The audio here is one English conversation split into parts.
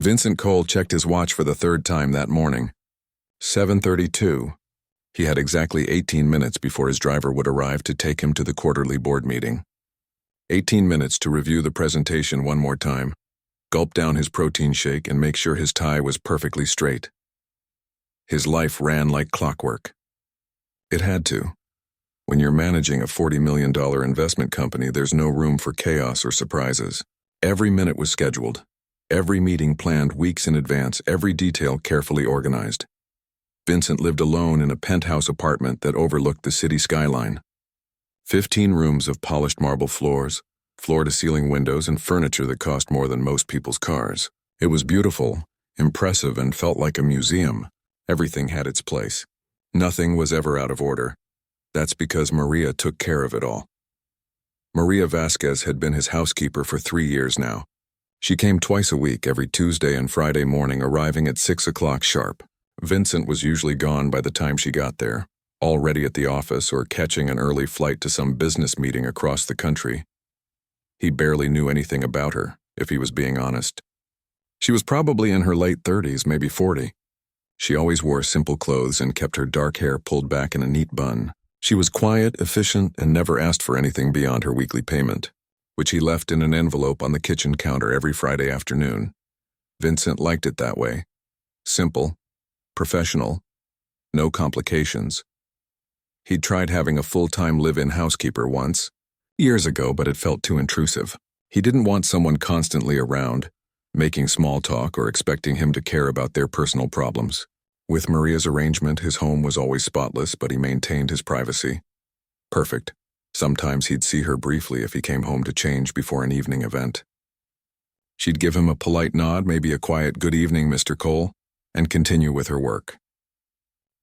Vincent Cole checked his watch for the third time that morning. 7:32. He had exactly 18 minutes before his driver would arrive to take him to the quarterly board meeting. 18 minutes to review the presentation one more time, gulp down his protein shake, and make sure his tie was perfectly straight. His life ran like clockwork. It had to. When you're managing a $40 million investment company, there's no room for chaos or surprises. Every minute was scheduled. Every meeting planned weeks in advance, every detail carefully organized. Vincent lived alone in a penthouse apartment that overlooked the city skyline. 15 rooms of polished marble floors, floor-to-ceiling windows, and furniture that cost more than most people's cars. It was beautiful, impressive, and felt like a museum. Everything had its place. Nothing was ever out of order. That's because Maria took care of it all. Maria Vasquez had been his housekeeper for 3 years now. She came twice a week, every Tuesday and Friday morning, arriving at 6 o'clock sharp. Vincent was usually gone by the time she got there, already at the office or catching an early flight to some business meeting across the country. He barely knew anything about her, if he was being honest. She was probably in her late 30s, maybe 40. She always wore simple clothes and kept her dark hair pulled back in a neat bun. She was quiet, efficient, and never asked for anything beyond her weekly payment, which he left in an envelope on the kitchen counter every Friday afternoon. Vincent liked it that way. Simple, professional, no complications. He'd tried having a full-time live-in housekeeper once, years ago, but it felt too intrusive. He didn't want someone constantly around, making small talk or expecting him to care about their personal problems. With Maria's arrangement, his home was always spotless, but he maintained his privacy. Perfect. Sometimes he'd see her briefly if he came home to change before an evening event. She'd give him a polite nod, maybe a quiet "Good evening, Mr. Cole," and continue with her work.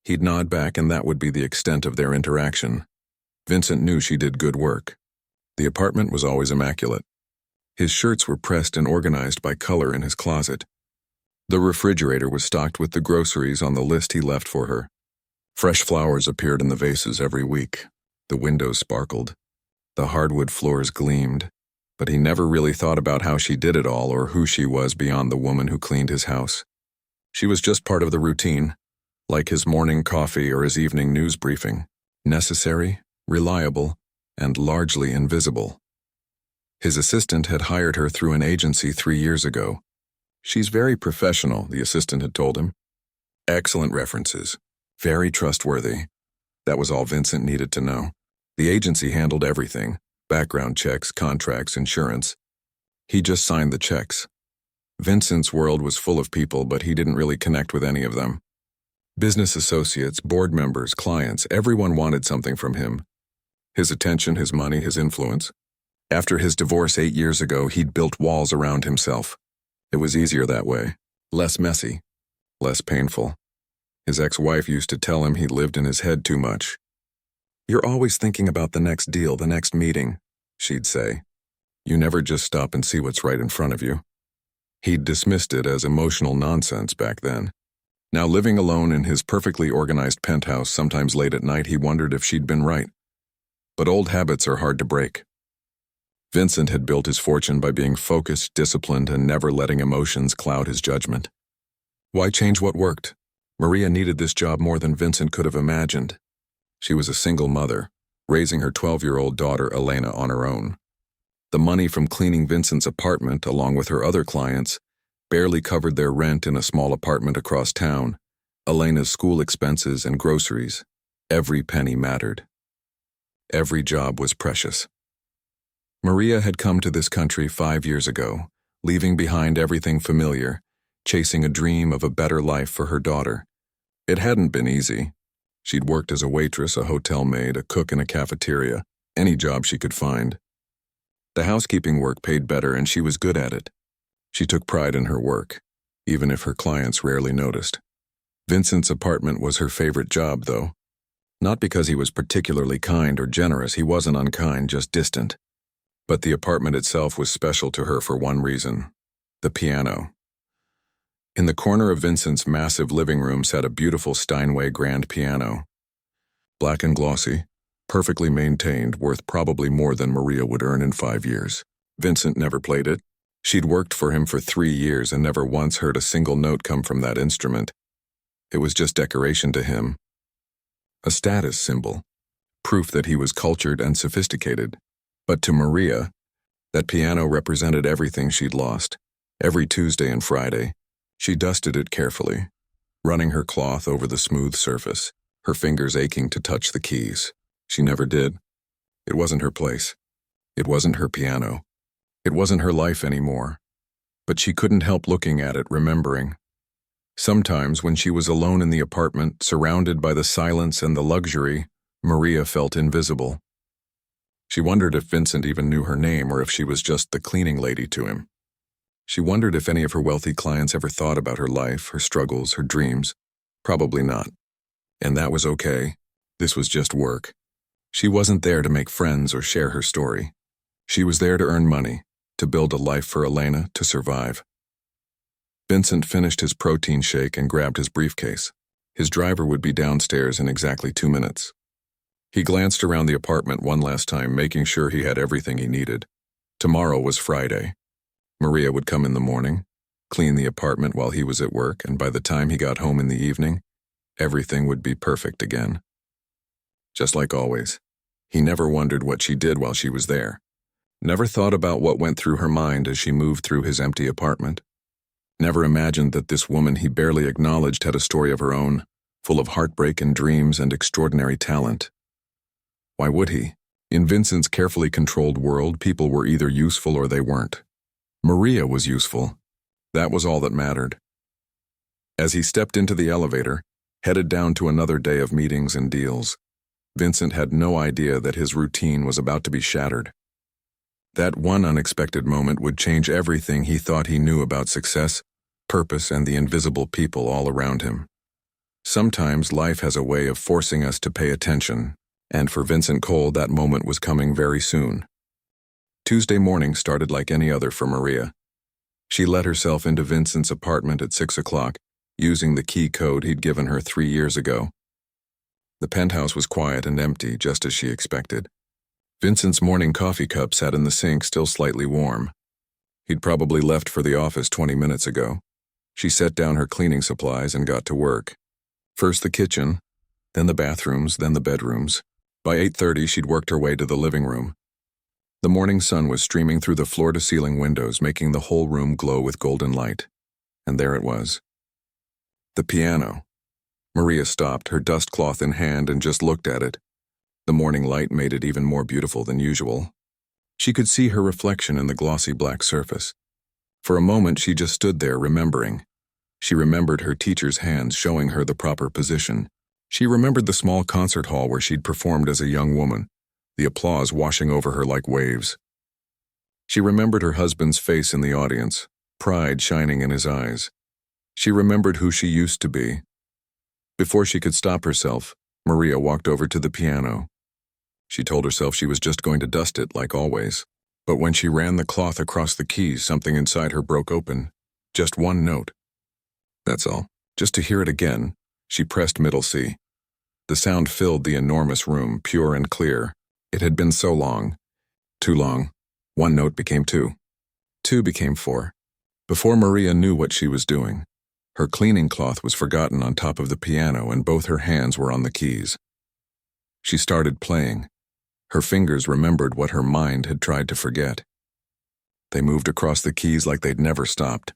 He'd nod back, and that would be the extent of their interaction. Vincent knew she did good work. The apartment was always immaculate. His shirts were pressed and organized by color in his closet. The refrigerator was stocked with the groceries on the list he left for her. Fresh flowers appeared in the vases every week. The windows sparkled. The hardwood floors gleamed. But he never really thought about how she did it all or who she was beyond the woman who cleaned his house. She was just part of the routine, like his morning coffee or his evening news briefing. Necessary, reliable, and largely invisible. His assistant had hired her through an agency 3 years ago. "She's very professional," the assistant had told him. "Excellent references. Very trustworthy." That was all Vincent needed to know. The agency handled everything: background checks, contracts, insurance. He just signed the checks. Vincent's world was full of people, but he didn't really connect with any of them. Business associates, board members, clients, everyone wanted something from him. His attention, his money, his influence. After his divorce 8 years ago, he'd built walls around himself. It was easier that way. Less messy. Less painful. His ex-wife used to tell him he lived in his head too much. "You're always thinking about the next deal, the next meeting," she'd say. "You never just stop and see what's right in front of you." He'd dismissed it as emotional nonsense back then. Now, living alone in his perfectly organized penthouse, sometimes late at night, he wondered if she'd been right. But old habits are hard to break. Vincent had built his fortune by being focused, disciplined, and never letting emotions cloud his judgment. Why change what worked? Maria needed this job more than Vincent could have imagined. She was a single mother, raising her 12-year-old daughter, Elena, on her own. The money from cleaning Vincent's apartment, along with her other clients, barely covered their rent in a small apartment across town, Elena's school expenses, and groceries. Every penny mattered. Every job was precious. Maria had come to this country 5 years ago, leaving behind everything familiar, chasing a dream of a better life for her daughter. It hadn't been easy. She'd worked as a waitress, a hotel maid, a cook in a cafeteria, any job she could find. The housekeeping work paid better, and she was good at it. She took pride in her work, even if her clients rarely noticed. Vincent's apartment was her favorite job, though. Not because he was particularly kind or generous, he wasn't unkind, just distant. But the apartment itself was special to her for one reason: the piano. In the corner of Vincent's massive living room sat a beautiful Steinway grand piano. Black and glossy, perfectly maintained, worth probably more than Maria would earn in 5 years. Vincent never played it. She'd worked for him for 3 years and never once heard a single note come from that instrument. It was just decoration to him. A status symbol, proof that he was cultured and sophisticated. But to Maria, that piano represented everything she'd lost. Every Tuesday and Friday, she dusted it carefully, running her cloth over the smooth surface, her fingers aching to touch the keys. She never did. It wasn't her place. It wasn't her piano. It wasn't her life anymore. But she couldn't help looking at it, remembering. Sometimes when she was alone in the apartment, surrounded by the silence and the luxury, Maria felt invisible. She wondered if Vincent even knew her name or if she was just the cleaning lady to him. She wondered if any of her wealthy clients ever thought about her life, her struggles, her dreams. Probably not. And that was okay. This was just work. She wasn't there to make friends or share her story. She was there to earn money, to build a life for Elena, to survive. Vincent finished his protein shake and grabbed his briefcase. His driver would be downstairs in exactly 2 minutes. He glanced around the apartment one last time, making sure he had everything he needed. Tomorrow was Friday. Maria would come in the morning, clean the apartment while he was at work, and by the time he got home in the evening, everything would be perfect again. Just like always, he never wondered what she did while she was there. Never thought about what went through her mind as she moved through his empty apartment. Never imagined that this woman he barely acknowledged had a story of her own, full of heartbreak and dreams and extraordinary talent. Why would he? In Vincent's carefully controlled world, people were either useful or they weren't. Maria was useful. That was all that mattered. As he stepped into the elevator, headed down to another day of meetings and deals, Vincent had no idea that his routine was about to be shattered. That one unexpected moment would change everything he thought he knew about success, purpose, and the invisible people all around him. Sometimes life has a way of forcing us to pay attention, and for Vincent Cole, that moment was coming very soon. Tuesday morning started like any other for Maria. She let herself into Vincent's apartment at 6 o'clock, using the key code he'd given her 3 years ago. The penthouse was quiet and empty, just as she expected. Vincent's morning coffee cup sat in the sink, still slightly warm. He'd probably left for the office 20 minutes ago. She set down her cleaning supplies and got to work. First the kitchen, then the bathrooms, then the bedrooms. By 8:30, she'd worked her way to the living room. The morning sun was streaming through the floor-to-ceiling windows, making the whole room glow with golden light. And there it was. The piano. Maria stopped, her dust cloth in hand, and just looked at it. The morning light made it even more beautiful than usual. She could see her reflection in the glossy black surface. For a moment, she just stood there, remembering. She remembered her teacher's hands showing her the proper position. She remembered the small concert hall where she'd performed as a young woman, the applause washing over her like waves. She remembered her husband's face in the audience, pride shining in his eyes. She remembered who she used to be. Before she could stop herself, Maria walked over to the piano. She told herself she was just going to dust it, like always. But when she ran the cloth across the keys, something inside her broke open. Just one note. That's all. Just to hear it again, she pressed middle C. The sound filled the enormous room, pure and clear. It had been so long. Too long. One note became two. Two became four. Before Maria knew what she was doing, her cleaning cloth was forgotten on top of the piano and both her hands were on the keys. She started playing. Her fingers remembered what her mind had tried to forget. They moved across the keys like they'd never stopped,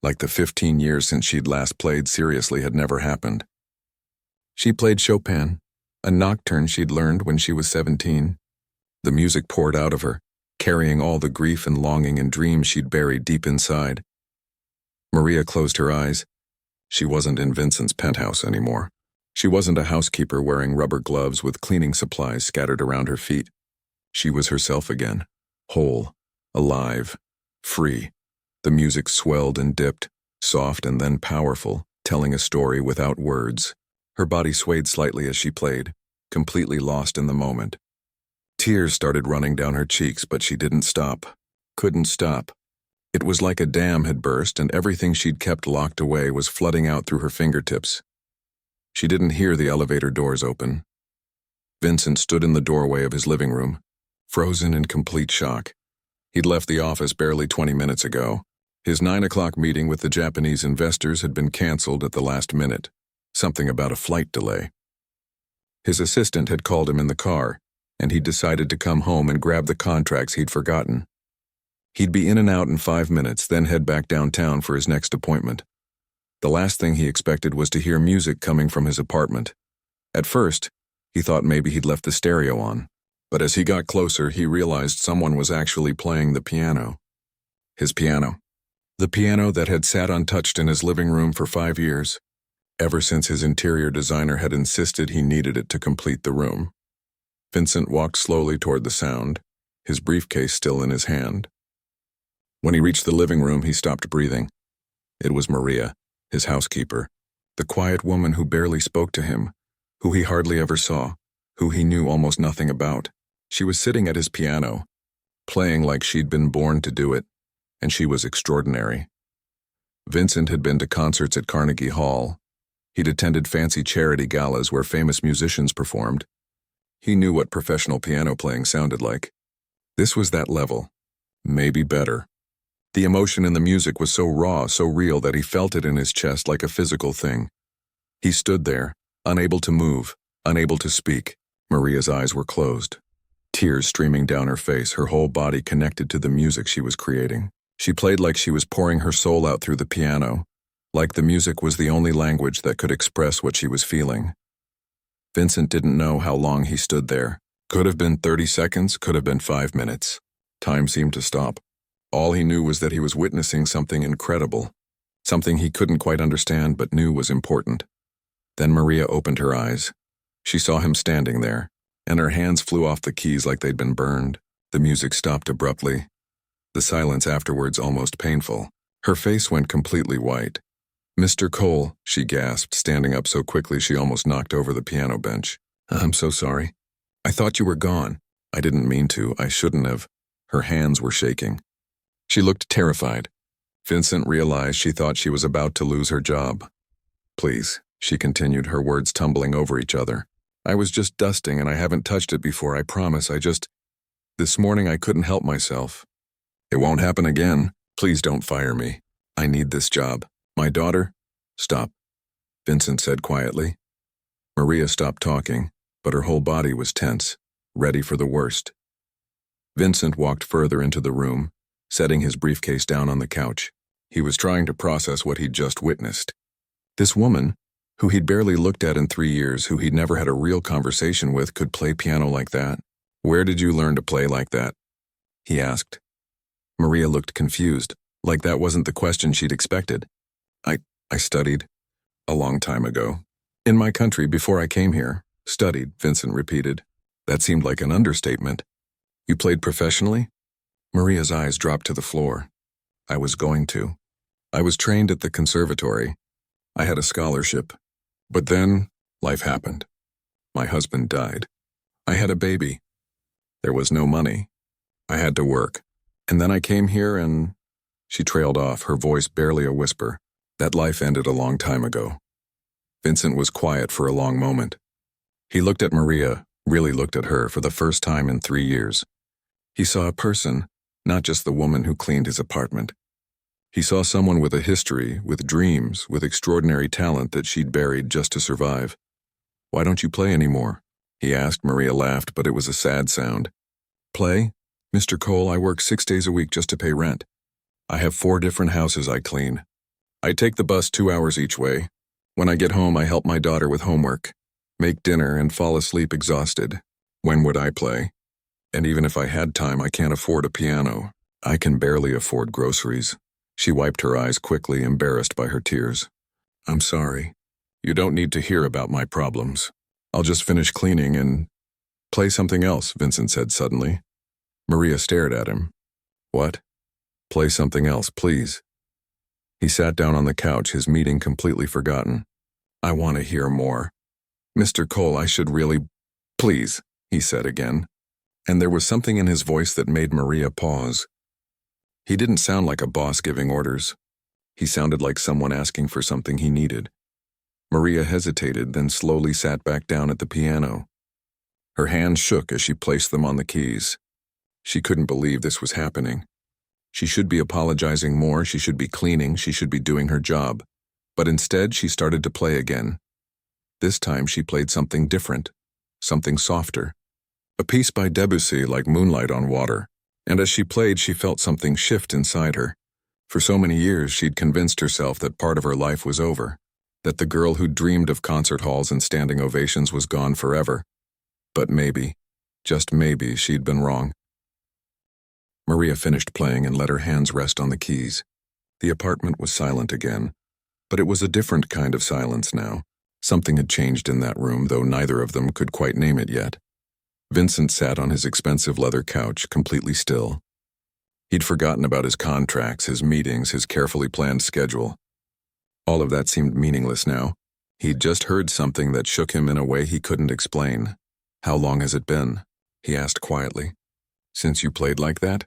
like the 15 years since she'd last played seriously had never happened. She played Chopin, a nocturne she'd learned when she was 17. The music poured out of her, carrying all the grief and longing and dreams she'd buried deep inside. Maria closed her eyes. She wasn't in Vincent's penthouse anymore. She wasn't a housekeeper wearing rubber gloves with cleaning supplies scattered around her feet. She was herself again, whole, alive, free. The music swelled and dipped, soft and then powerful, telling a story without words. Her body swayed slightly as she played, completely lost in the moment. Tears started running down her cheeks, but she didn't stop. Couldn't stop. It was like a dam had burst and everything she'd kept locked away was flooding out through her fingertips. She didn't hear the elevator doors open. Vincent stood in the doorway of his living room, frozen in complete shock. He'd left the office barely 20 minutes ago. His 9 o'clock meeting with the Japanese investors had been canceled at the last minute. Something about a flight delay. His assistant had called him in the car, and he'd decided to come home and grab the contracts he'd forgotten. He'd be in and out in 5 minutes, then head back downtown for his next appointment. The last thing he expected was to hear music coming from his apartment. At first, he thought maybe he'd left the stereo on, but as he got closer, he realized someone was actually playing the piano. His piano. The piano that had sat untouched in his living room for 5 years, ever since his interior designer had insisted he needed it to complete the room. Vincent walked slowly toward the sound, his briefcase still in his hand. When he reached the living room, he stopped breathing. It was Maria, his housekeeper, the quiet woman who barely spoke to him, who he hardly ever saw, who he knew almost nothing about. She was sitting at his piano, playing like she'd been born to do it, and she was extraordinary. Vincent had been to concerts at Carnegie Hall. He'd attended fancy charity galas where famous musicians performed. He knew what professional piano playing sounded like. This was that level, maybe better. The emotion in the music was so raw, so real that he felt it in his chest like a physical thing. He stood there, unable to move, unable to speak. Maria's eyes were closed, tears streaming down her face, her whole body connected to the music she was creating. She played like she was pouring her soul out through the piano, like the music was the only language that could express what she was feeling. Vincent didn't know how long he stood there. Could have been 30 seconds, could have been 5 minutes. Time seemed to stop. All he knew was that he was witnessing something incredible, something he couldn't quite understand but knew was important. Then Maria opened her eyes. She saw him standing there, and her hands flew off the keys like they'd been burned. The music stopped abruptly. The silence afterwards almost painful. Her face went completely white. "Mr. Cole," she gasped, standing up so quickly she almost knocked over the piano bench. "I'm so sorry. I thought you were gone. I didn't mean to. I shouldn't have." Her hands were shaking. She looked terrified. Vincent realized she thought she was about to lose her job. "Please," she continued, her words tumbling over each other. "I was just dusting and I haven't touched it before, I promise. This morning I couldn't help myself. It won't happen again. Please don't fire me. I need this job. My daughter—" "Stop," Vincent said quietly. Maria stopped talking, but her whole body was tense, ready for the worst. Vincent walked further into the room, setting his briefcase down on the couch. He was trying to process what he'd just witnessed. This woman, who he'd barely looked at in 3 years, who he'd never had a real conversation with, could play piano like that. "Where did you learn to play like that?" he asked. Maria looked confused, like that wasn't the question she'd expected. I studied. A long time ago. In my country before I came here." "Studied," Vincent repeated. That seemed like an understatement. "You played professionally?" Maria's eyes dropped to the floor. "I was going to. I was trained at the conservatory. I had a scholarship. But then, life happened. My husband died. I had a baby. There was no money. I had to work. And then I came here and—" She trailed off, her voice barely a whisper. "That life ended a long time ago." Vincent was quiet for a long moment. He looked at Maria, really looked at her for the first time in 3 years. He saw a person, not just the woman who cleaned his apartment. He saw someone with a history, with dreams, with extraordinary talent that she'd buried just to survive. "Why don't you play anymore?" he asked. Maria laughed, but it was a sad sound. "Play? Mr. Cole, I work 6 days a week just to pay rent. I have 4 different houses I clean. I take the bus 2 hours each way. When I get home, I help my daughter with homework, make dinner, and fall asleep exhausted. When would I play? And even if I had time, I can't afford a piano. I can barely afford groceries." She wiped her eyes quickly, embarrassed by her tears. "I'm sorry. You don't need to hear about my problems. I'll just finish cleaning and—" "Play something else," Vincent said suddenly. Maria stared at him. "What?" "Play something else, please." He sat down on the couch, his meeting completely forgotten. "I want to hear more. Mr. Cole, I should really—" "Please," he said again. And there was something in his voice that made Maria pause. He didn't sound like a boss giving orders. He sounded like someone asking for something he needed. Maria hesitated, then slowly sat back down at the piano. Her hands shook as she placed them on the keys. She couldn't believe this was happening. She should be apologizing more, she should be cleaning, she should be doing her job. But instead, she started to play again. This time she played something different, something softer. A piece by Debussy like Moonlight on Water. And as she played, she felt something shift inside her. For so many years, she'd convinced herself that part of her life was over, that the girl who dreamed of concert halls and standing ovations was gone forever. But maybe, just maybe, she'd been wrong. Maria finished playing and let her hands rest on the keys. The apartment was silent again, but it was a different kind of silence now. Something had changed in that room, though neither of them could quite name it yet. Vincent sat on his expensive leather couch, completely still. He'd forgotten about his contracts, his meetings, his carefully planned schedule. All of that seemed meaningless now. He'd just heard something that shook him in a way he couldn't explain. "How long has it been?" he asked quietly. "Since you played like that?"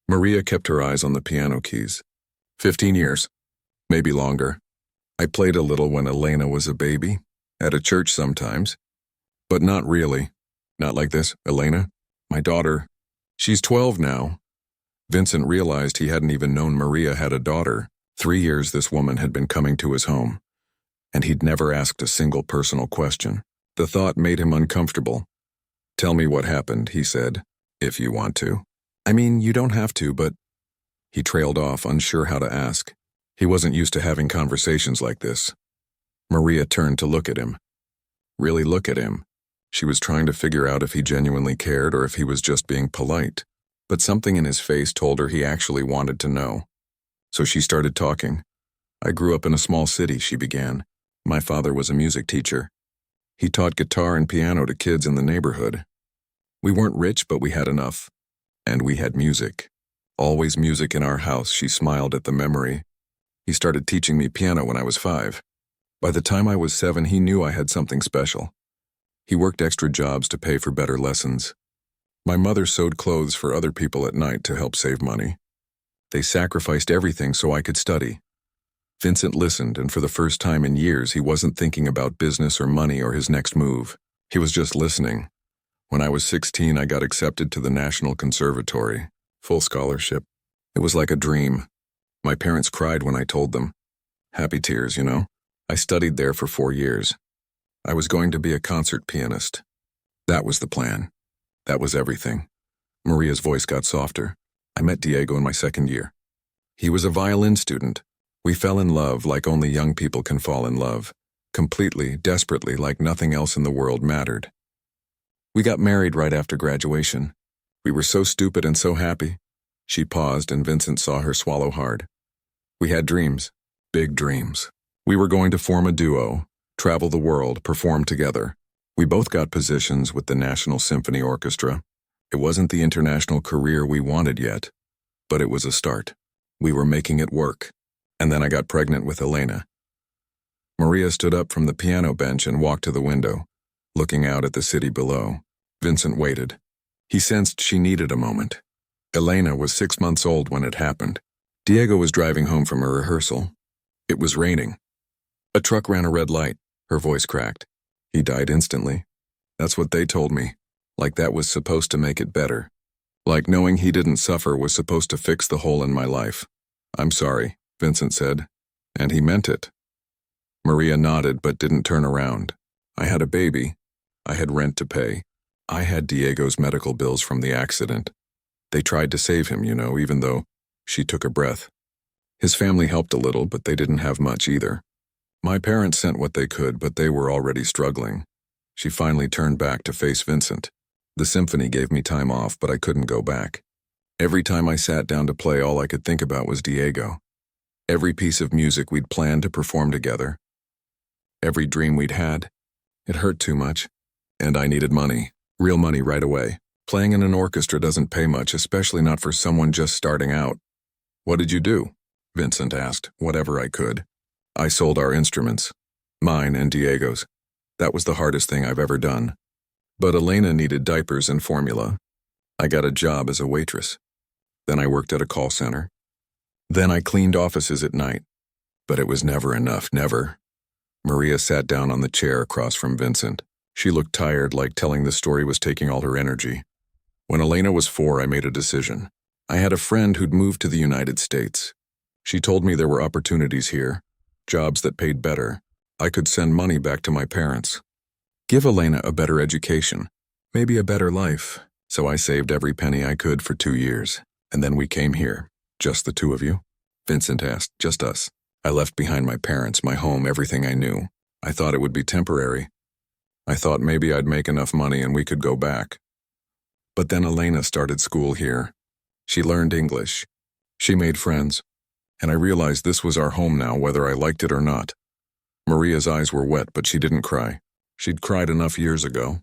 Maria kept her eyes on the piano keys. 15 years. Maybe longer. I played a little when Elena was a baby, at a church sometimes. But not really. Not like this, Elena. My daughter. She's 12 now. Vincent realized he hadn't even known Maria had a daughter. 3 years this woman had been coming to his home, and he'd never asked a single personal question. The thought made him uncomfortable. "Tell me what happened," he said, "if you want to. I mean, you don't have to, but—" He trailed off, unsure how to ask. He wasn't used to having conversations like this. Maria turned to look at him. Really look at him. She was trying to figure out if he genuinely cared or if he was just being polite. But something in his face told her he actually wanted to know. So she started talking. "I grew up in a small city," she began. "My father was a music teacher. He taught guitar and piano to kids in the neighborhood. We weren't rich, but we had enough. And we had music. Always music in our house," she smiled at the memory. "He started teaching me piano when I was 5. By the time I was 7, he knew I had something special. He worked extra jobs to pay for better lessons. My mother sewed clothes for other people at night to help save money. They sacrificed everything so I could study." Vincent listened, and for the first time in years, he wasn't thinking about business or money or his next move. He was just listening. "When I was 16, I got accepted to the National Conservatory. Full scholarship. It was like a dream. My parents cried when I told them. Happy tears, you know. I studied there for 4 years. I was going to be a concert pianist. That was the plan. That was everything." Maria's voice got softer. "I met Diego in my 2nd year. He was a violin student. We fell in love like only young people can fall in love. Completely, desperately, like nothing else in the world mattered. We got married right after graduation. We were so stupid and so happy." She paused, and Vincent saw her swallow hard. "We had dreams. Big dreams. We were going to form a duo, travel the world, perform together. We both got positions with the National Symphony Orchestra. It wasn't the international career we wanted yet, but it was a start. We were making it work. And then I got pregnant with Elena." Maria stood up from the piano bench and walked to the window, looking out at the city below. Vincent waited. He sensed she needed a moment. Elena was 6 months old when it happened. Diego was driving home from a rehearsal. It was raining. A truck ran a red light. Her voice cracked. "He died instantly. That's what they told me. Like that was supposed to make it better. Like knowing he didn't suffer was supposed to fix the hole in my life. I'm sorry," Vincent said. And he meant it. Maria nodded but didn't turn around. "I had a baby. I had rent to pay. I had Diego's medical bills from the accident. They tried to save him, you know, even though—" She took a breath. "His family helped a little, but they didn't have much either. My parents sent what they could, but they were already struggling." She finally turned back to face Vincent. "The symphony gave me time off, but I couldn't go back. Every time I sat down to play, all I could think about was Diego. Every piece of music we'd planned to perform together. Every dream we'd had. It hurt too much. And I needed money. Real money right away. Playing in an orchestra doesn't pay much, especially not for someone just starting out." "What did you do?" Vincent asked. "Whatever I could. I sold our instruments. Mine and Diego's. That was the hardest thing I've ever done. But Elena needed diapers and formula. I got a job as a waitress. Then I worked at a call center. Then I cleaned offices at night. But it was never enough, never." Maria sat down on the chair across from Vincent. She looked tired, like telling the story was taking all her energy. When Elena was 4, I made a decision. I had a friend who'd moved to the United States. She told me there were opportunities here, jobs that paid better. I could send money back to my parents. Give Elena a better education, maybe a better life. So I saved every penny I could for 2 years. And then we came here. Just the two of you? Vincent asked. Just us. I left behind my parents, my home, everything I knew. I thought it would be temporary. I thought maybe I'd make enough money and we could go back. But then Elena started school here. She learned English. She made friends. And I realized this was our home now, whether I liked it or not. Maria's eyes were wet, but she didn't cry. She'd cried enough years ago.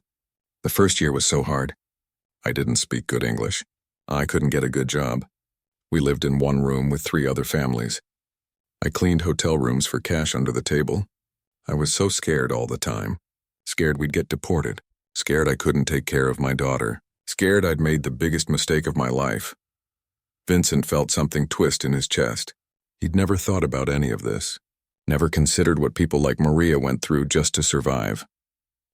The first year was so hard. I didn't speak good English. I couldn't get a good job. We lived in one room with 3 other families. I cleaned hotel rooms for cash under the table. I was so scared all the time. Scared we'd get deported. Scared I couldn't take care of my daughter. Scared I'd made the biggest mistake of my life. Vincent felt something twist in his chest. He'd never thought about any of this. Never considered what people like Maria went through just to survive.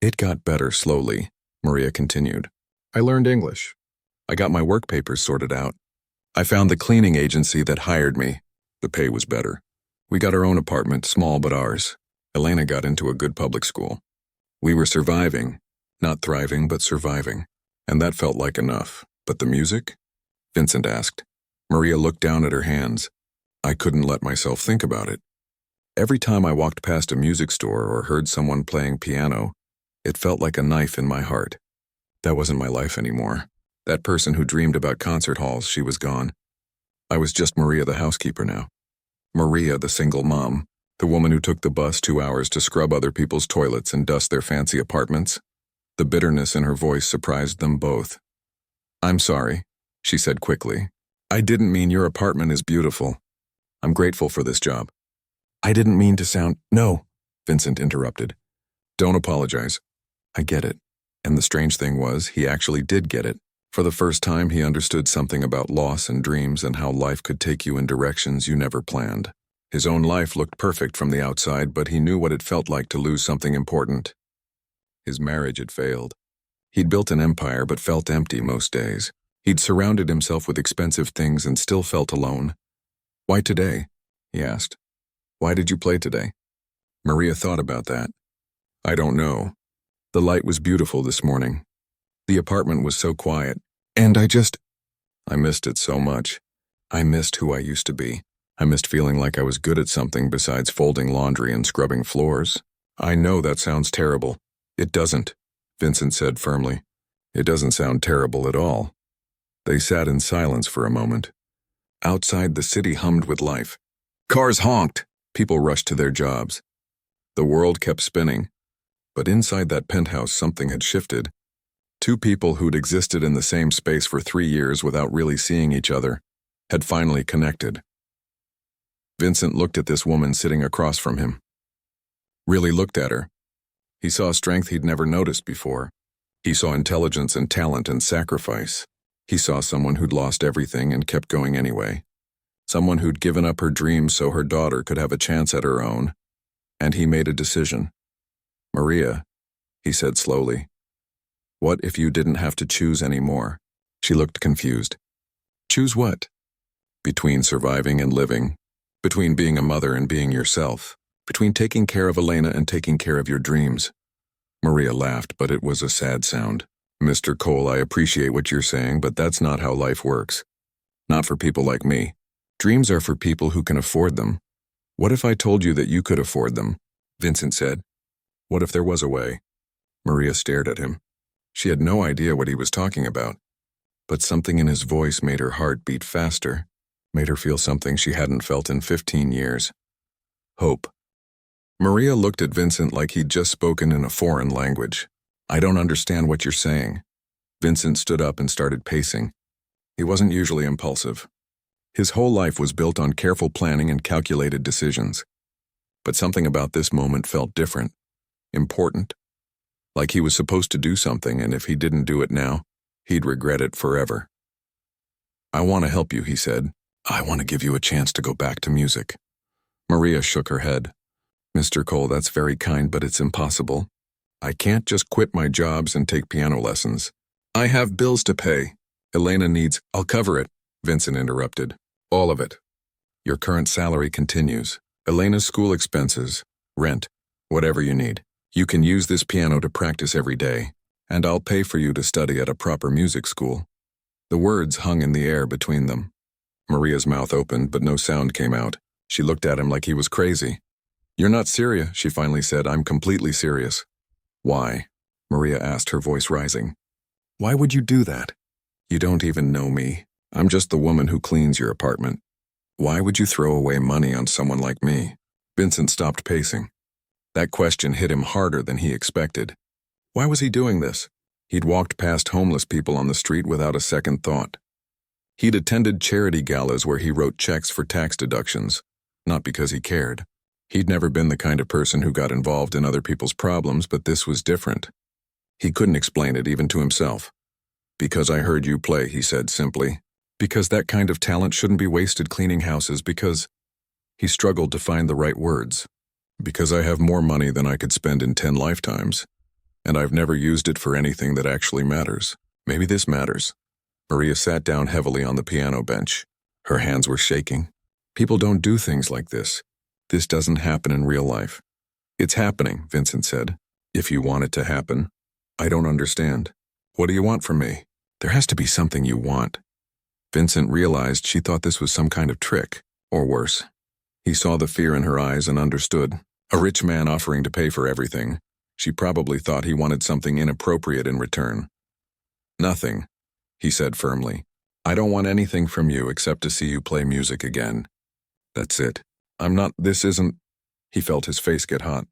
It got better slowly, Maria continued. I learned English. I got my work papers sorted out. I found the cleaning agency that hired me. The pay was better. We got our own apartment, small but ours. Elena got into a good public school. We were surviving, not thriving, but surviving. And that felt like enough. But the music? Vincent asked. Maria looked down at her hands. I couldn't let myself think about it. Every time I walked past a music store or heard someone playing piano, it felt like a knife in my heart. That wasn't my life anymore. That person who dreamed about concert halls, she was gone. I was just Maria the housekeeper now. Maria the single mom, the woman who took the bus 2 hours to scrub other people's toilets and dust their fancy apartments. The bitterness in her voice surprised them both. I'm sorry, she said quickly. I didn't mean your apartment is beautiful. I'm grateful for this job. I didn't mean to sound— No, Vincent interrupted. Don't apologize. I get it. And the strange thing was, he actually did get it. For the first time, he understood something about loss and dreams and how life could take you in directions you never planned. His own life looked perfect from the outside, but he knew what it felt like to lose something important. His marriage had failed. He'd built an empire but felt empty most days. He'd surrounded himself with expensive things and still felt alone. Why today? He asked. Why did you play today? Maria thought about that. I don't know. The light was beautiful this morning. The apartment was so quiet. And I missed it so much. I missed who I used to be. I missed feeling like I was good at something besides folding laundry and scrubbing floors. I know that sounds terrible. It doesn't, Vincent said firmly. It doesn't sound terrible at all. They sat in silence for a moment. Outside, the city hummed with life. Cars honked. People rushed to their jobs. The world kept spinning. But inside that penthouse, something had shifted. 2 people who'd existed in the same space for 3 years without really seeing each other had finally connected. Vincent looked at this woman sitting across from him. Really looked at her. He saw strength he'd never noticed before. He saw intelligence and talent and sacrifice. He saw someone who'd lost everything and kept going anyway. Someone who'd given up her dreams so her daughter could have a chance at her own. And he made a decision. Maria, he said slowly. What if you didn't have to choose anymore? She looked confused. Choose what? Between surviving and living. Between being a mother and being yourself. Between taking care of Elena and taking care of your dreams. Maria laughed, but it was a sad sound. Mr. Cole, I appreciate what you're saying, but that's not how life works. Not for people like me. Dreams are for people who can afford them. What if I told you that you could afford them? Vincent said. What if there was a way? Maria stared at him. She had no idea what he was talking about. But something in his voice made her heart beat faster, made her feel something she hadn't felt in 15 years. Hope. Maria looked at Vincent like he'd just spoken in a foreign language. I don't understand what you're saying. Vincent stood up and started pacing. He wasn't usually impulsive. His whole life was built on careful planning and calculated decisions. But something about this moment felt different, important. Like he was supposed to do something, and if he didn't do it now, he'd regret it forever. I want to help you, he said. I want to give you a chance to go back to music. Maria shook her head. Mr. Cole, that's very kind, but it's impossible. I can't just quit my jobs and take piano lessons. I have bills to pay. Elena needs— I'll cover it, Vincent interrupted. All of it. Your current salary continues. Elena's school expenses, rent, whatever you need. You can use this piano to practice every day, and I'll pay for you to study at a proper music school. The words hung in the air between them. Maria's mouth opened, but no sound came out. She looked at him like he was crazy. You're not serious, she finally said. I'm completely serious. Why? Maria asked, her voice rising. Why would you do that? You don't even know me. I'm just the woman who cleans your apartment. Why would you throw away money on someone like me? Vincent stopped pacing. That question hit him harder than he expected. Why was he doing this? He'd walked past homeless people on the street without a second thought. He'd attended charity galas where he wrote checks for tax deductions, not because he cared. He'd never been the kind of person who got involved in other people's problems, but this was different. He couldn't explain it even to himself. Because I heard you play, he said simply. Because that kind of talent shouldn't be wasted cleaning houses, because— He struggled to find the right words. Because I have more money than I could spend in 10 lifetimes, and I've never used it for anything that actually matters. Maybe this matters. Maria sat down heavily on the piano bench. Her hands were shaking. People don't do things like this. This doesn't happen in real life. It's happening, Vincent said. If you want it to happen. I don't understand. What do you want from me? There has to be something you want. Vincent realized she thought this was some kind of trick, or worse. He saw the fear in her eyes and understood. A rich man offering to pay for everything. She probably thought he wanted something inappropriate in return. Nothing, he said firmly. I don't want anything from you except to see you play music again. That's it. This isn't— He felt his face get hot.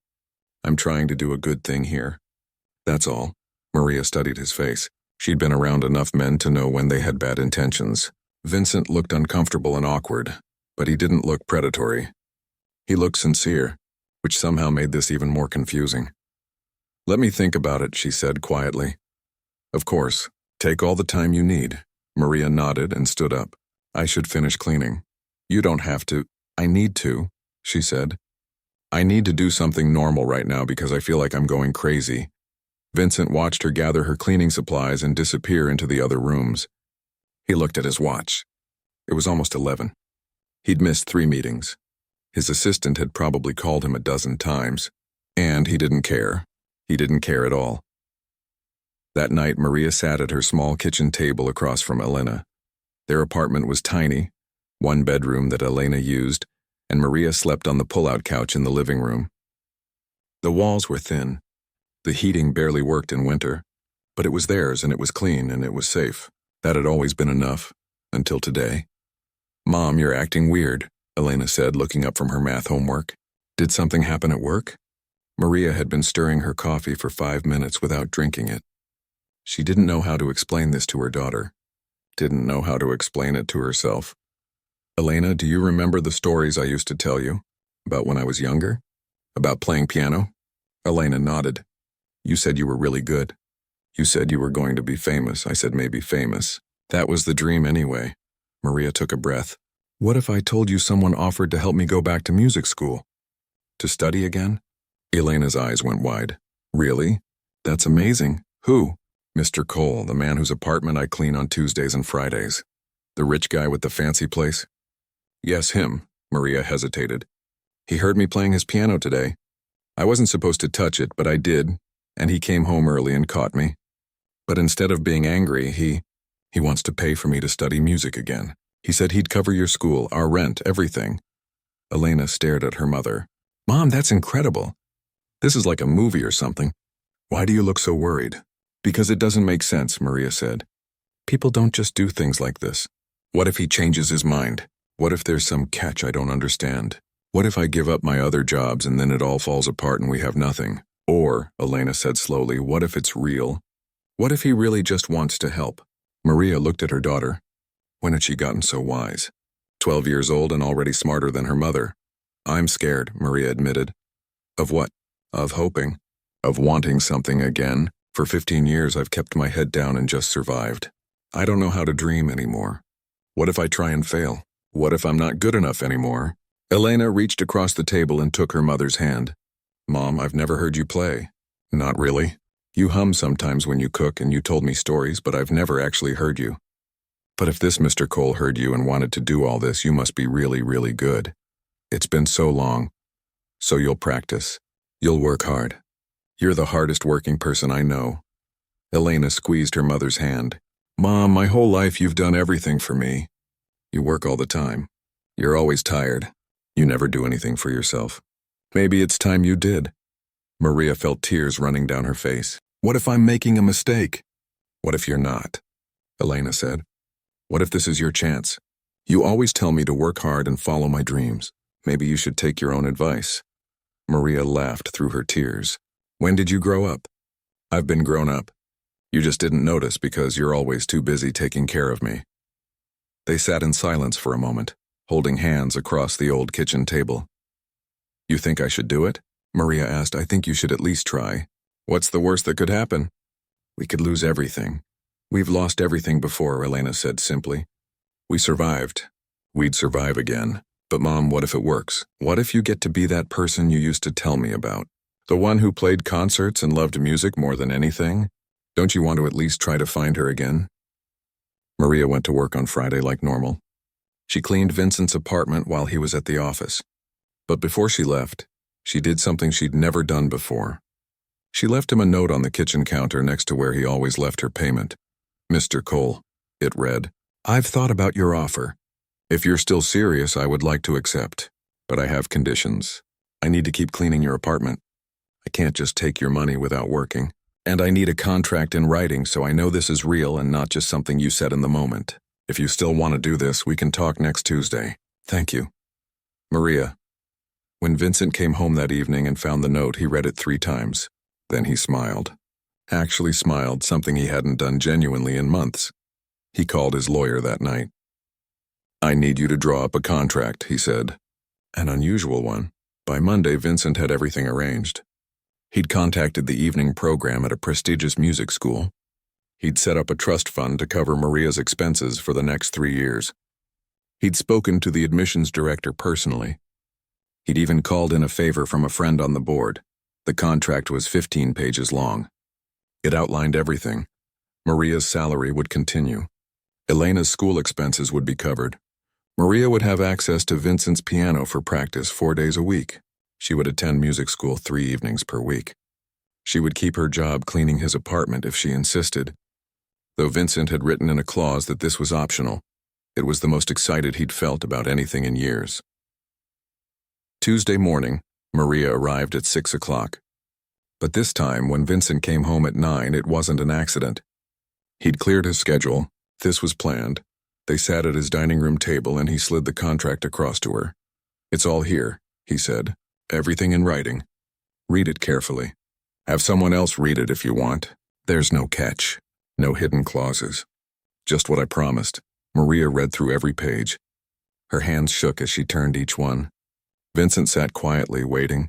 I'm trying to do a good thing here. That's all. Maria studied his face. She'd been around enough men to know when they had bad intentions. Vincent looked uncomfortable and awkward, but he didn't look predatory. He looked sincere, which somehow made this even more confusing. Let me think about it, she said quietly. Of course. Take all the time you need. Maria nodded and stood up. I should finish cleaning. You don't have to. I need to, she said. I need to do something normal right now because I feel like I'm going crazy. Vincent watched her gather her cleaning supplies and disappear into the other rooms. He looked at his watch. It was almost 11. He'd missed 3 meetings. His assistant had probably called him a dozen times, and he didn't care. He didn't care at all. That night, Maria sat at her small kitchen table across from Elena. Their apartment was tiny, 1 bedroom that Elena used, and Maria slept on the pull-out couch in the living room. The walls were thin. The heating barely worked in winter, but it was theirs and it was clean and it was safe. That had always been enough, until today. Mom, you're acting weird, Elena said, looking up from her math homework. Did something happen at work? Maria had been stirring her coffee for 5 minutes without drinking it. She didn't know how to explain this to her daughter. Didn't know how to explain it to herself. Elena, do you remember the stories I used to tell you? About when I was younger? About playing piano? Elena nodded. You said you were really good. You said you were going to be famous. I said maybe famous. That was the dream anyway. Maria took a breath. What if I told you someone offered to help me go back to music school? To study again? Elena's eyes went wide. Really? That's amazing. Who? Mr. Cole, the man whose apartment I clean on Tuesdays and Fridays. The rich guy with the fancy place? Yes, him. Maria hesitated. He heard me playing his piano today. I wasn't supposed to touch it, but I did, and he came home early and caught me. But instead of being angry, he wants to pay for me to study music again. He said he'd cover your school, our rent, everything. Elena stared at her mother. Mom, that's incredible. This is like a movie or something. Why do you look so worried? Because it doesn't make sense, Maria said. People don't just do things like this. What if he changes his mind? What if there's some catch I don't understand? What if I give up my other jobs and then it all falls apart and we have nothing? Or, Elena said slowly, what if it's real? What if he really just wants to help? Maria looked at her daughter. When had she gotten so wise? 12 years old and already smarter than her mother. I'm scared, Maria admitted. Of what? Of hoping. Of wanting something again. For 15 years I've kept my head down and just survived. I don't know how to dream anymore. What if I try and fail? What if I'm not good enough anymore? Elena reached across the table and took her mother's hand. Mom, I've never heard you play. Not really. You hum sometimes when you cook and you told me stories, but I've never actually heard you. But if this Mr. Cole heard you and wanted to do all this, you must be really, really good. It's been so long. So you'll practice. You'll work hard. You're the hardest working person I know. Elena squeezed her mother's hand. Mom, my whole life you've done everything for me. You work all the time. You're always tired. You never do anything for yourself. Maybe it's time you did. Maria felt tears running down her face. What if I'm making a mistake? What if you're not? Elena said. What if this is your chance? You always tell me to work hard and follow my dreams. Maybe you should take your own advice. Maria laughed through her tears. When did you grow up? I've been grown up. You just didn't notice because you're always too busy taking care of me. They sat in silence for a moment, holding hands across the old kitchen table. You think I should do it? Maria asked. I think you should at least try. What's the worst that could happen? We could lose everything. We've lost everything before, Elena said simply. We survived. We'd survive again. But Mom, what if it works? What if you get to be that person you used to tell me about? The one who played concerts and loved music more than anything? Don't you want to at least try to find her again? Maria went to work on Friday like normal. She cleaned Vincent's apartment while he was at the office. But before she left, she did something she'd never done before. She left him a note on the kitchen counter next to where he always left her payment. Mr. Cole, it read, I've thought about your offer. If you're still serious, I would like to accept. But I have conditions. I need to keep cleaning your apartment. I can't just take your money without working. And I need a contract in writing so I know this is real and not just something you said in the moment. If you still want to do this, we can talk next Tuesday. Thank you. Maria. When Vincent came home that evening and found the note, he read it 3 times. Then he smiled. Actually smiled, something he hadn't done genuinely in months. He called his lawyer that night. I need you to draw up a contract, he said. An unusual one. By Monday, Vincent had everything arranged. He'd contacted the evening program at a prestigious music school. He'd set up a trust fund to cover Maria's expenses for the next 3 years. He'd spoken to the admissions director personally. He'd even called in a favor from a friend on the board. The contract was 15 pages long. It outlined everything. Maria's salary would continue. Elena's school expenses would be covered. Maria would have access to Vincent's piano for practice 4 days a week. She would attend music school 3 evenings per week. She would keep her job cleaning his apartment if she insisted. Though Vincent had written in a clause that this was optional, it was the most excited he'd felt about anything in years. Tuesday morning, Maria arrived at 6 o'clock. But this time, when Vincent came home at 9, it wasn't an accident. He'd cleared his schedule. This was planned. They sat at his dining room table and he slid the contract across to her. It's all here, he said. Everything in writing. Read it carefully. Have someone else read it if you want. There's no catch. No hidden clauses. Just what I promised. Maria read through every page. Her hands shook as she turned each one. Vincent sat quietly, waiting.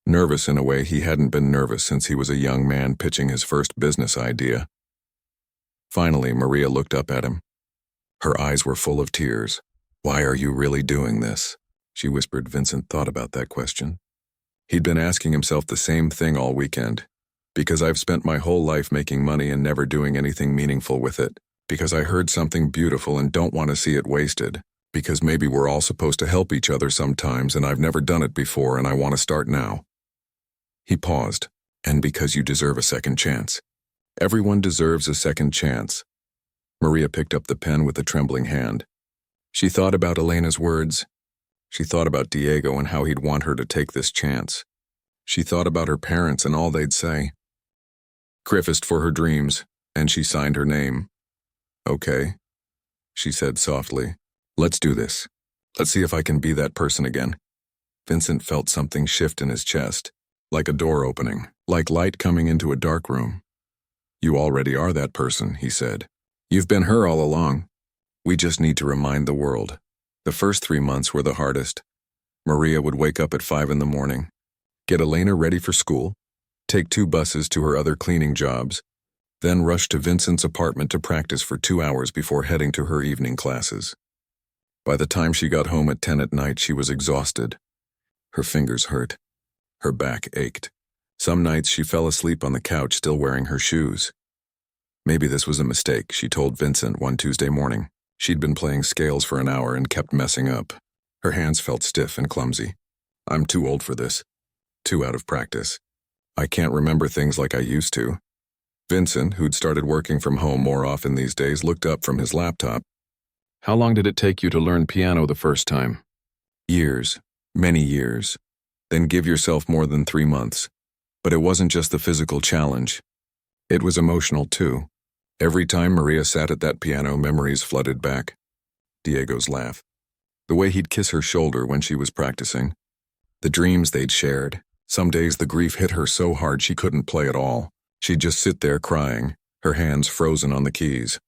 Nervous in a way he hadn't been nervous since he was a young man pitching his first business idea. Finally, Maria looked up at him. Her eyes were full of tears. Why are you really doing this? She whispered. Vincent thought about that question. He'd been asking himself the same thing all weekend. Because I've spent my whole life making money and never doing anything meaningful with it. Because I heard something beautiful and don't want to see it wasted. Because maybe we're all supposed to help each other sometimes and I've never done it before and I want to start now. He paused. And because you deserve a second chance. Everyone deserves a second chance. Maria picked up the pen with a trembling hand. She thought about Elena's words. She thought about Diego and how he'd want her to take this chance. She thought about her parents and all they'd say. Griffist for her dreams, and she signed her name. Okay, she said softly. Let's do this. Let's see if I can be that person again. Vincent felt something shift in his chest, like a door opening, like light coming into a dark room. You already are that person, he said. You've been her all along. We just need to remind the world. The first 3 months were the hardest. Maria would wake up at 5 in the morning, get Elena ready for school, take 2 buses to her other cleaning jobs, then rush to Vincent's apartment to practice for 2 hours before heading to her evening classes. By the time she got home at 10 at night, she was exhausted. Her fingers hurt. Her back ached. Some nights she fell asleep on the couch still wearing her shoes. Maybe this was a mistake, she told Vincent one Tuesday morning. She'd been playing scales for an hour and kept messing up. Her hands felt stiff and clumsy. I'm too old for this. Too out of practice. I can't remember things like I used to. Vincent, who'd started working from home more often these days, looked up from his laptop. How long did it take you to learn piano the first time? Years. Many years. Then give yourself more than 3 months. But it wasn't just the physical challenge. It was emotional too. Every time Maria sat at that piano, memories flooded back. Diego's laugh. The way he'd kiss her shoulder when she was practicing. The dreams they'd shared. Some days the grief hit her so hard she couldn't play at all. She'd just sit there crying, her hands frozen on the keys.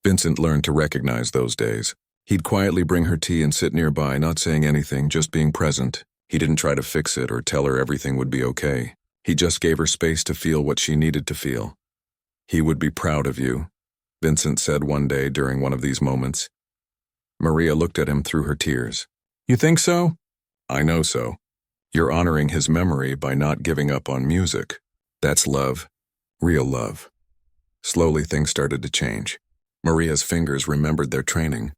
Vincent learned to recognize those days. He'd quietly bring her tea and sit nearby, not saying anything, just being present. He didn't try to fix it or tell her everything would be okay. He just gave her space to feel what she needed to feel. He would be proud of you, Vincent said one day during one of these moments. Maria looked at him through her tears. You think so? I know so. You're honoring his memory by not giving up on music. That's love. Real love. Slowly things started to change. Maria's fingers remembered their training.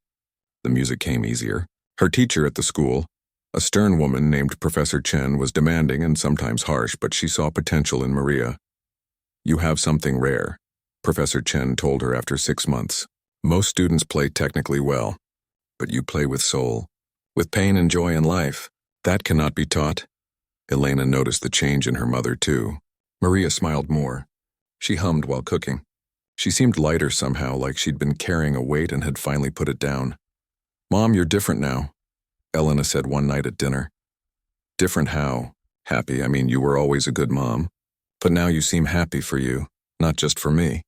The music came easier. Her teacher at the school, a stern woman named Professor Chen, was demanding and sometimes harsh, but she saw potential in Maria. You have something rare, Professor Chen told her after 6 months. Most students play technically well, but you play with soul, with pain and joy in life. That cannot be taught. Elena noticed the change in her mother too. Maria smiled more. She hummed while cooking. She seemed lighter somehow, like she'd been carrying a weight and had finally put it down. Mom, you're different now, Elena said one night at dinner. Different how? Happy, I mean, you were always a good mom. But now you seem happy for you, not just for me.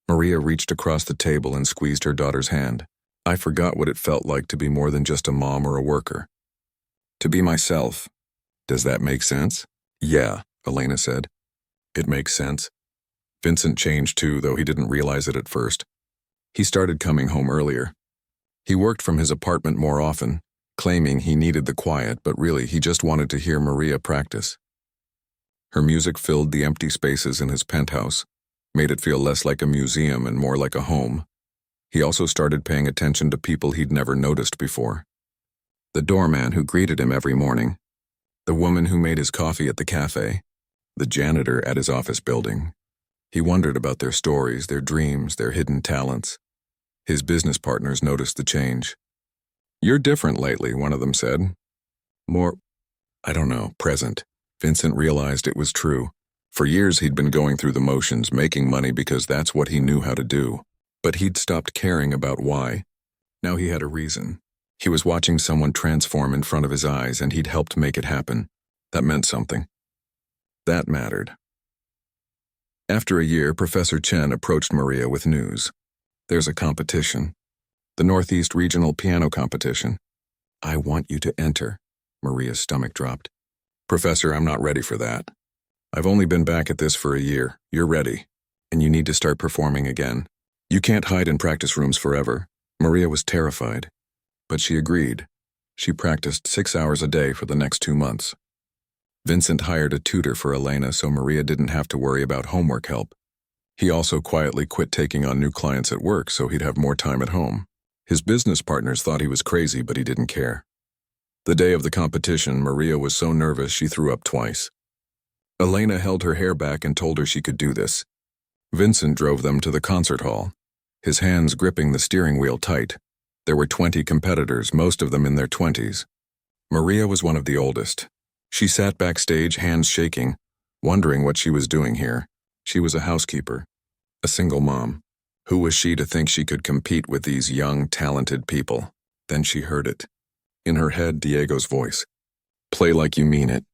Maria reached across the table and squeezed her daughter's hand. I forgot what it felt like to be more than just a mom or a worker. To be myself. Does that make sense? Yeah, Elena said. It makes sense. Vincent changed too, though he didn't realize it at first. He started coming home earlier. He worked from his apartment more often, claiming he needed the quiet, but really he just wanted to hear Maria practice. Her music filled the empty spaces in his penthouse, made it feel less like a museum and more like a home. He also started paying attention to people he'd never noticed before. The doorman who greeted him every morning, the woman who made his coffee at the cafe, the janitor at his office building. He wondered about their stories, their dreams, their hidden talents. His business partners noticed the change. You're different lately, one of them said. More, present. Vincent realized it was true. For years he'd been going through the motions, making money because that's what he knew how to do. But he'd stopped caring about why. Now he had a reason. He was watching someone transform in front of his eyes, and he'd helped make it happen. That meant something. That mattered. After a year, Professor Chen approached Maria with news. There's a competition. The Northeast Regional Piano Competition. I want you to enter. Maria's stomach dropped. Professor, I'm not ready for that. I've only been back at this for a year. You're ready. And you need to start performing again. You can't hide in practice rooms forever. Maria was terrified. But she agreed. She practiced 6 hours a day for the next 2 months. Vincent hired a tutor for Elena so Maria didn't have to worry about homework help. He also quietly quit taking on new clients at work so he'd have more time at home. His business partners thought he was crazy, but he didn't care. The day of the competition, Maria was so nervous she threw up twice. Elena held her hair back and told her she could do this. Vincent drove them to the concert hall, his hands gripping the steering wheel tight. There were 20 competitors, most of them in their 20s. Maria was one of the oldest. She sat backstage, hands shaking, wondering what she was doing here. She was a housekeeper, a single mom. Who was she to think she could compete with these young, talented people? Then she heard it. In her head, Diego's voice. Play like you mean it.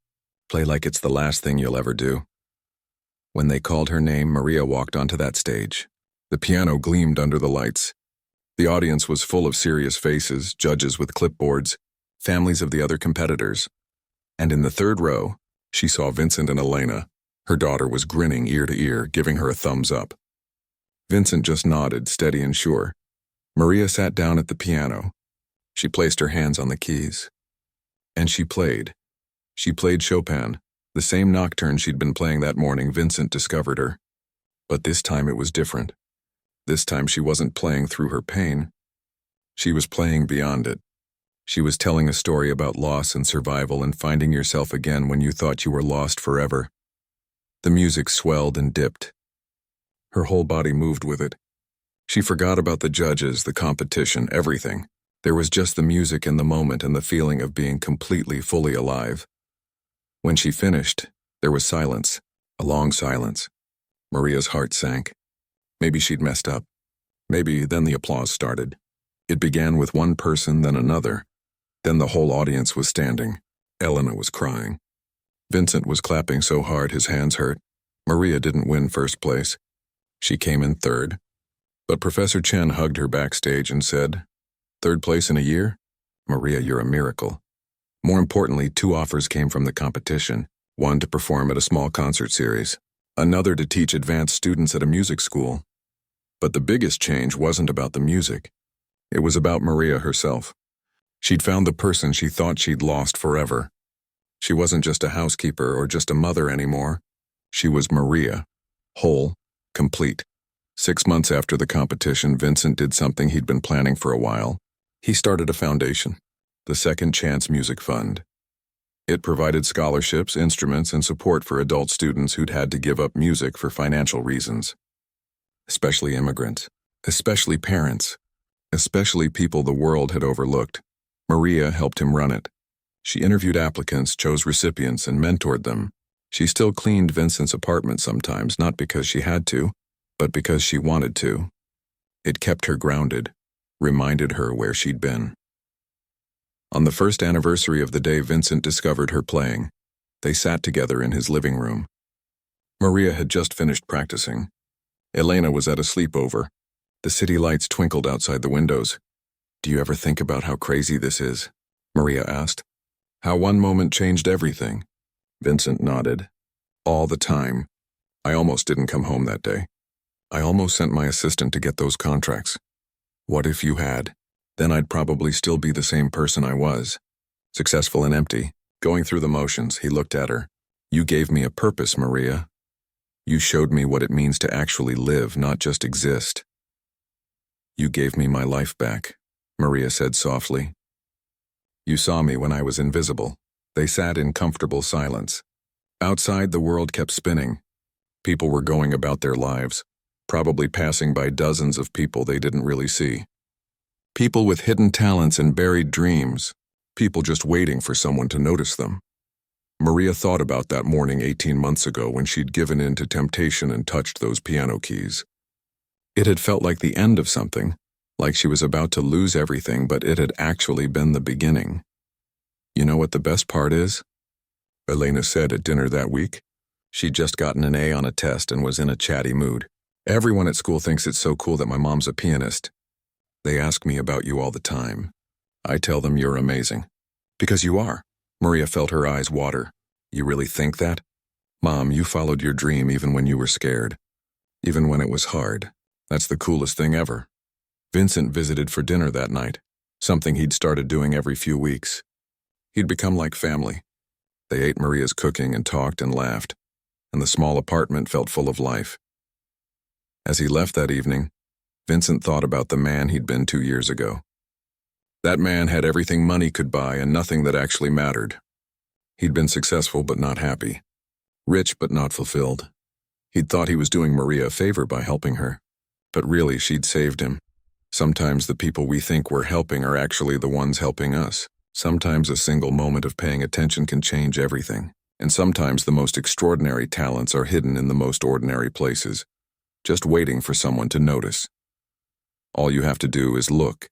Play like it's the last thing you'll ever do. When they called her name, Maria walked onto that stage. The piano gleamed under the lights. The audience was full of serious faces, judges with clipboards, families of the other competitors. And in the third row, she saw Vincent and Elena. Her daughter was grinning ear to ear, giving her a thumbs up. Vincent just nodded, steady and sure. Maria sat down at the piano. She placed her hands on the keys. And she played. She played Chopin, the same nocturne she'd been playing that morning Vincent discovered her. But this time it was different. This time she wasn't playing through her pain. She was playing beyond it. She was telling a story about loss and survival and finding yourself again when you thought you were lost forever. The music swelled and dipped. Her whole body moved with it. She forgot about the judges, the competition, everything. There was just the music in the moment and the feeling of being completely, fully alive. When she finished, there was silence, a long silence. Maria's heart sank. Maybe she'd messed up. Maybe then the applause started. It began with one person, then another. Then the whole audience was standing. Elena was crying. Vincent was clapping so hard his hands hurt. Maria didn't win first place. She came in third. But Professor Chen hugged her backstage and said, "Third place in a year? Maria, you're a miracle." More importantly, 2 offers came from the competition, one to perform at a small concert series, another to teach advanced students at a music school. But the biggest change wasn't about the music. It was about Maria herself. She'd found the person she thought she'd lost forever. She wasn't just a housekeeper or just a mother anymore. She was Maria, whole, complete. 6 months after the competition, Vincent did something he'd been planning for a while. He started a foundation, the Second Chance Music Fund. It provided scholarships, instruments, and support for adult students who'd had to give up music for financial reasons. Especially immigrants, especially parents, especially people the world had overlooked. Maria helped him run it. She interviewed applicants, chose recipients, and mentored them. She still cleaned Vincent's apartment sometimes, not because she had to, but because she wanted to. It kept her grounded, reminded her where she'd been. On the first anniversary of the day Vincent discovered her playing, they sat together in his living room. Maria had just finished practicing. Elena was at a sleepover. The city lights twinkled outside the windows. "Do you ever think about how crazy this is?" Maria asked. "How one moment changed everything?" Vincent nodded. "All the time. I almost didn't come home that day. I almost sent my assistant to get those contracts. What if you had? Then I'd probably still be the same person I was. Successful and empty, going through the motions." He looked at her. "You gave me a purpose, Maria. You showed me what it means to actually live, not just exist." "You gave me my life back," Maria said softly. "You saw me when I was invisible." They sat in comfortable silence. Outside, the world kept spinning. People were going about their lives, probably passing by dozens of people they didn't really see. People with hidden talents and buried dreams. People just waiting for someone to notice them. Maria thought about that morning 18 months ago when she'd given in to temptation and touched those piano keys. It had felt like the end of something, like she was about to lose everything, but it had actually been the beginning. "You know what the best part is?" Elena said at dinner that week. She'd just gotten an A on a test and was in a chatty mood. "Everyone at school thinks it's so cool that my mom's a pianist. They ask me about you all the time. I tell them you're amazing." "Because you are." Maria felt her eyes water. "You really think that?" "Mom, you followed your dream even when you were scared. Even when it was hard. That's the coolest thing ever." Vincent visited for dinner that night, something he'd started doing every few weeks. He'd become like family. They ate Maria's cooking and talked and laughed, and the small apartment felt full of life. As he left that evening, Vincent thought about the man he'd been 2 years ago. That man had everything money could buy and nothing that actually mattered. He'd been successful but not happy, rich but not fulfilled. He'd thought he was doing Maria a favor by helping her, but really she'd saved him. Sometimes the people we think we're helping are actually the ones helping us. Sometimes a single moment of paying attention can change everything, and sometimes the most extraordinary talents are hidden in the most ordinary places, just waiting for someone to notice. All you have to do is look.